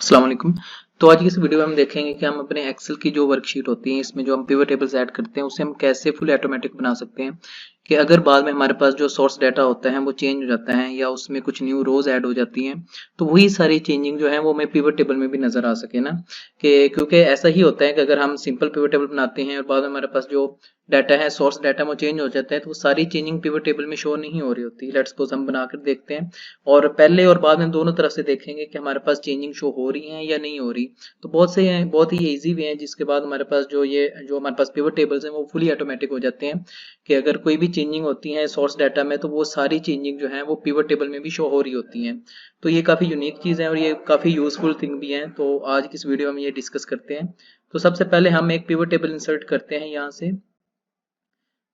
अस्सलाम वालेकुम। तो आज की इस वीडियो में हम देखेंगे कि हम अपने एक्सेल की जो वर्कशीट होती है इसमें जो हम पिवट टेबल्स ऐड करते हैं उसे हम कैसे फुल ऑटोमेटिक बना सकते हैं कि अगर बाद में हमारे पास जो सोर्स डाटा होता है वो चेंज हो जाता है या उसमें कुछ न्यू रोज ऐड हो जाती हैं तो वही सारी चेंजिंग जो है वो हमें पिवट टेबल में भी नजर आ सके ना। कि क्योंकि ऐसा ही होता है कि अगर हम सिंपल पिवट टेबल बनाते हैं और बाद में हमारे पास जो डाटा है सोर्स डाटा वो चेंज हो जाता है तो वो सारी चेंजिंग पिवट टेबल में शो नहीं हो रही होती। लेट्स सपोज हम बनाकर देखते हैं और पहले और बाद में दोनों तरफ से देखेंगे कि हमारे पास चेंजिंग शो हो रही है या नहीं हो रही। तो बहुत ही इजी वे हैं जिसके बाद हमारे पास जो हमारे पास पिवट टेबल्स हैं वो फुली ऑटोमेटिक हो जाते हैं कि अगर कोई भी चेंजिंग होती है सोर्स डाटा में तो वो सारी चेंजिंग जो है वो पिवट टेबल में भी शो हो रही होती हैं। तो ये काफ़ी यूनिक चीज़ है और ये काफ़ी यूजफुल थिंग भी है। तो आज की इस वीडियो में ये डिस्कस करते हैं। तो सबसे पहले हम एक पिवट टेबल इंसर्ट करते हैं यहाँ से।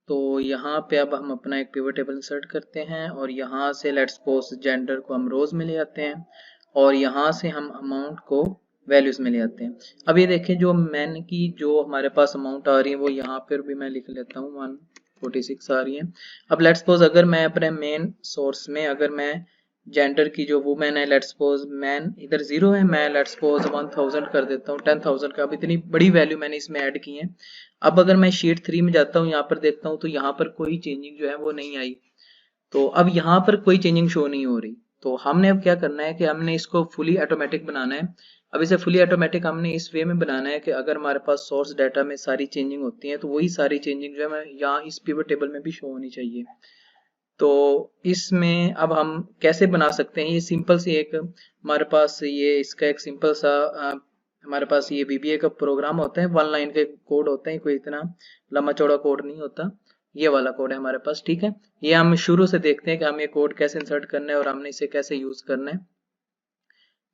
तो यहाँ पे अब हम अपना एक पिवट टेबल इंसर्ट करते हैं और यहाँ से लेट्स सपोज जेंडर को हम रोज में ले आते हैं और यहाँ से हम अमाउंट को वैल्यूज में ले आते हैं। अब ये देखें जो मैन की जो हमारे पास अमाउंट आ रही है वो यहाँ पर भी मैं लिख लेता हूँ 146 आ रही है। अब लेट्स सपोज अगर मैं अपने मेन सोर्स में अगर मैं जेंडर की जो वुमेन है लेट्स सपोज मैन इधर 0 है, मैं लेट्स सपोज 1000 कर देता हूँ 10,000 का। अब इतनी बड़ी वैल्यू मैंने इसमें ऐड की है। अब अगर मैं शीट 3 में जाता हूँ यहाँ पर देखता हूँ तो यहाँ पर कोई चेंजिंग जो है वो नहीं आई। तो अब यहाँ पर कोई चेंजिंग शो नहीं हो रही। तो हमने अब क्या करना है कि हमने इसको फुली ऑटोमेटिक बनाना है। अब इसे फुली ऑटोमेटिक हमने इस वे में बनाना है कि अगर हमारे पास सोर्स डाटा में सारी चेंजिंग होती है तो वही सारी चेंजिंग जो है यहाँ इस पिवट टेबल में भी शो होनी चाहिए। तो इसमें अब हम कैसे बना सकते हैं, ये सिंपल सी एक हमारे पास ये इसका एक सिंपल सा हमारे पास ये VBA का प्रोग्राम होता है, 1 लाइन के कोड होते हैं, कोई इतना लंबा चौड़ा कोड नहीं होता। ये वाला कोड है हमारे पास, ठीक है। ये हम शुरू से देखते हैं कि हम ये कोड कैसे इंसर्ट करना है और हमने इसे कैसे यूज करना है।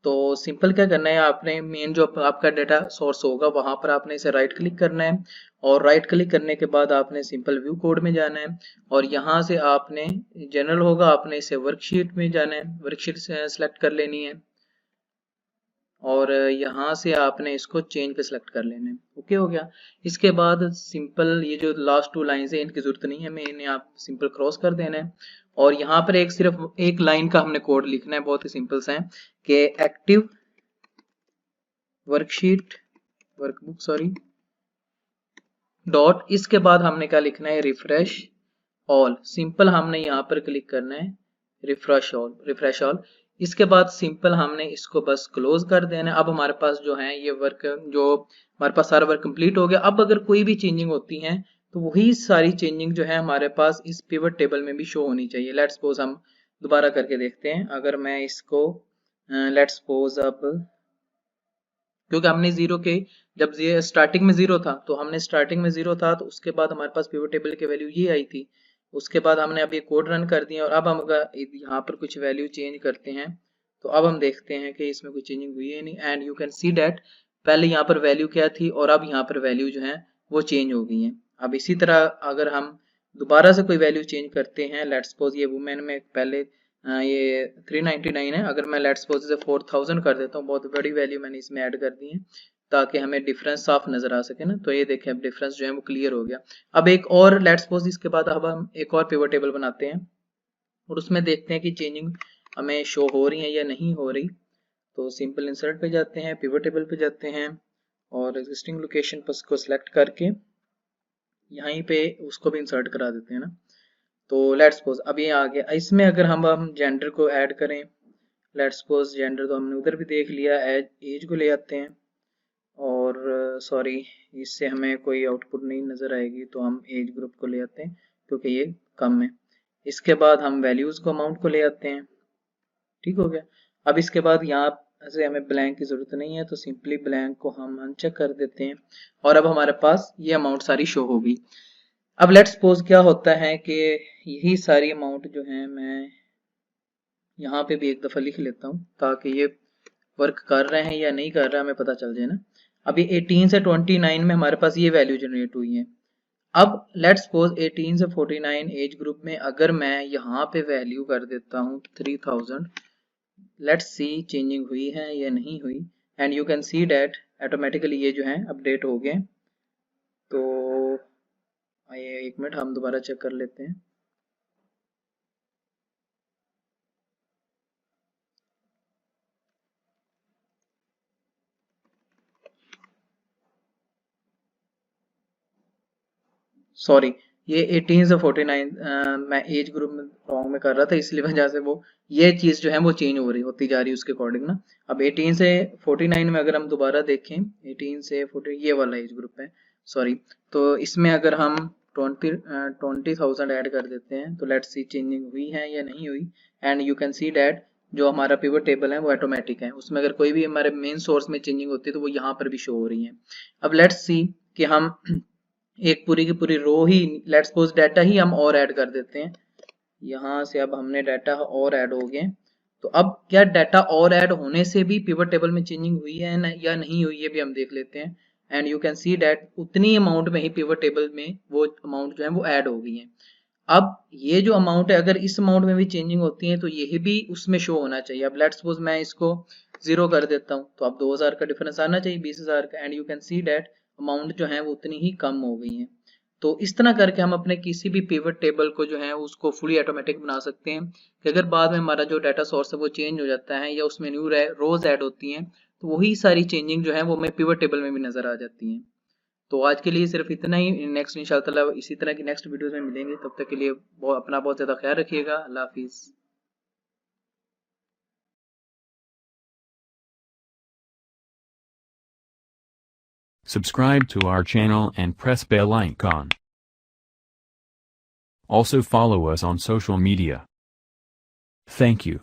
तो सिंपल क्या करना है, आपने मेन जो आपका डाटा सोर्स होगा वहां पर आपने इसे राइट क्लिक करना है और राइट क्लिक करने के बाद आपने सिंपल व्यू कोड में जाना है और यहाँ से आपने जनरल होगा आपने इसे वर्कशीट में जाना है, वर्कशीट सेलेक्ट कर लेनी है और यहाँ से आपने इसको चेंज पे सिलेक्ट कर लेना है। ओके हो गया। इसके बाद सिंपल ये जो लास्ट 2 लाइन्स है इनकी जरूरत नहीं है, हमें इन्हें आप सिंपल क्रॉस कर देना है और यहाँ पर एक सिर्फ एक लाइन का हमने कोड लिखना है, बहुत ही सिंपल सा है कि active worksheet workbook sorry dot, इसके बाद हमने क्या लिखना है, रिफ्रेश ऑल। सिंपल हमने यहाँ पर क्लिक करना है रिफ्रेश ऑल। इसके बाद सिंपल हमने इसको बस क्लोज कर देना है। अब हमारे पास जो है ये वर्क जो हमारे पास सारा वर्क कंप्लीट हो गया। अब अगर कोई भी चेंजिंग होती है तो वही सारी चेंजिंग जो है हमारे पास इस पिवट टेबल में भी शो होनी चाहिए। लेट्स सपोज हम दोबारा करके देखते हैं। अगर मैं इसको लेट्स सपोज अब क्योंकि हमने जीरो के जब ये स्टार्टिंग में जीरो था तो हमने स्टार्टिंग में जीरो था तो उसके बाद हमारे पास पिवट टेबल की वैल्यू ये आई थी। उसके बाद हमने अब ये कोड रन कर दिया और अब हम अगर यहाँ पर कुछ वैल्यू चेंज करते हैं तो अब हम देखते हैं कि इसमें कोई चेंजिंग हुई है नहीं। And you can see date पहले यहाँ पर वैल्यू क्या थी और अब यहाँ पर वैल्यू जो है वो चेंज हो गई है। अब इसी तरह अगर हम दोबारा से कोई वैल्यू चेंज करते हैं, लेट्स सपोज ये वुमेन में पहले ये 399 है, अगर मैं लेट्स सपोज इसे 4000 कर देता हूँ, बहुत बड़ी वैल्यू मैंने इसमें ऐड कर दी है ताकि हमें डिफरेंस साफ नजर आ सके ना। तो ये देखें अब डिफरेंस जो है वो क्लियर हो गया। अब एक और लेट्स सपोज इसके बाद अब हम एक और पिवट टेबल बनाते हैं और उसमें देखते हैं कि चेंजिंग हमें शो हो रही है या नहीं हो रही। तो सिंपल इंसर्ट पे जाते हैं, पिवट टेबल पे जाते हैं और एग्जिस्टिंग लोकेशन पर को सिलेक्ट करके यहीं पे उसको भी इंसर्ट करा देते हैं ना। तो लेट्स सपोज अब ये आ गया। इसमें अगर हम जेंडर को ऐड करें, लेट्स सपोज जेंडर तो हमने उधर भी देख लिया, एज को ले आते हैं और सॉरी इससे हमें कोई आउटपुट नहीं नज़र आएगी तो हम एज ग्रुप को ले आते हैं क्योंकि ये कम है। इसके बाद हम वैल्यूज़ को अमाउंट को ले आते हैं, ठीक हो गया। अब इसके बाद यहाँ से हमें ब्लैंक की ज़रूरत नहीं है तो सिंपली ब्लैंक को हम अनचेक कर देते हैं और अब हमारे पास ये अमाउंट सारी शो होगी। अब लेट्स सपोज क्या होता है कि यही सारी अमाउंट जो है मैं यहाँ पे भी एक दफ़ा लिख लेता हूँ ताकि ये वर्क कर रहे हैं या नहीं कर रहा है हमें पता चल जाए ना। अब ये 18 से 29 में हमारे पास ये वैल्यू जनरेट हुई है। अब लेट्स सपोज 18 से 49 एज ग्रुप में अगर मैं यहाँ पे वैल्यू कर देता हूँ 3000, लेट्स सी चेंजिंग हुई है या नहीं हुई। And you can see that automatically ये जो है अपडेट हो गए। तो आइए एक मिनट हम दोबारा चेक कर लेते हैं। सॉरी, ये 18 से 49, मैं एज ग्रुप में रॉन्ग में कर रहा था, इसलिए वजह से वो ये चीज़ जो है वो चेंज हो रही होती जा रही है उसके अकॉर्डिंग ना। अब 18 से 49 में अगर हम दोबारा देखें, 18 से 40 ये वाला एज ग्रुप है, सॉरी। तो इसमें अगर हम 20,000 ऐड कर देते हैं तो लेट्स सी चेंजिंग हुई है या नहीं हुई। And you can see that जो हमारा पिवट टेबल है वो ऑटोमेटिक है, उसमें अगर कोई भी हमारे मेन सोर्स में चेंजिंग होती है तो वो यहाँ पर भी शो हो रही है। अब लेट्स सी कि हम एक पूरी की पूरी रो ही, लेट्स सपोज डाटा ही हम और ऐड कर देते हैं। यहाँ से अब हमने डाटा और ऐड हो गए, तो अब क्या डाटा और ऐड होने से भी पिवट टेबल में चेंजिंग हुई है या नहीं हुई, ये भी हम देख लेते हैं। And you can see that उतनी अमाउंट में ही पिवट टेबल में वो अमाउंट जो है वो ऐड हो गई है। अब ये जो अमाउंट है अगर इस अमाउंट में भी चेंजिंग होती है तो यही भी उसमें शो होना चाहिए। अब लेट्स सपोज मैं इसको 0 कर देता हूँ तो अब 2000 का डिफरेंस आना चाहिए 20,000 का। And you can see that amount जो है वो उतनी ही कम हो गई है। तो इस तरह करके हम अपने किसी भी पिवट टेबल को जो है उसको फुली ऑटोमेटिक बना सकते हैं कि अगर बाद में हमारा जो डाटा सोर्स है वो चेंज हो जाता है या उसमें न्यू रोज ऐड होती हैं तो वही सारी चेंजिंग जो है वो हमें पिवट टेबल में भी नजर आ जाती हैं। तो आज के लिए सिर्फ इतना ही। नेक्स्ट इंशाल्लाह इसी तरह की नेक्स्ट वीडियोस में मिलेंगे, तब तक के लिए अपना बहुत ज़्यादा ख्याल रखिएगा। अल्लाह हाफिज़। Subscribe to our channel and press bell icon. Also follow us on social media. Thank you.